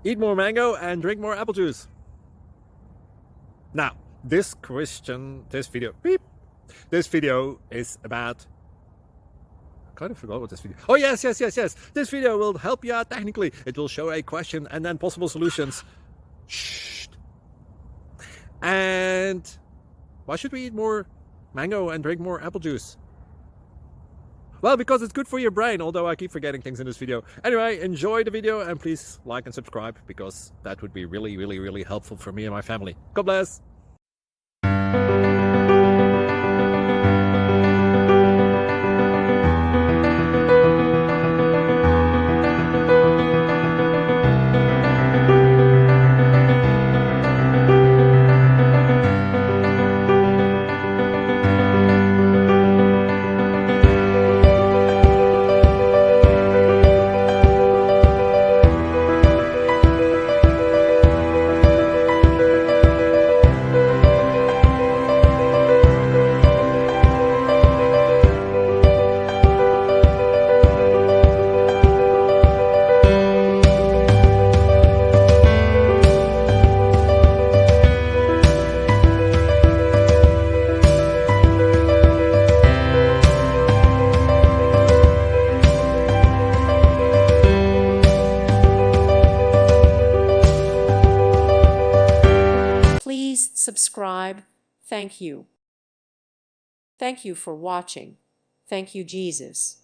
eat more mango and drink more apple juice. Now, this video is about, I kind of forgot what this video. Oh, yes. This video will help you out technically. It will show a question and then possible solutions. Shh. And why should we eat more mango and drink more apple juice? Well, because it's good for your brain, although I keep forgetting things in this video. Anyway, enjoy the video and please like and subscribe, because that would be really helpful for me and my family. God bless! Please subscribe. Thank you. Thank you for watching. Thank you, Jesus.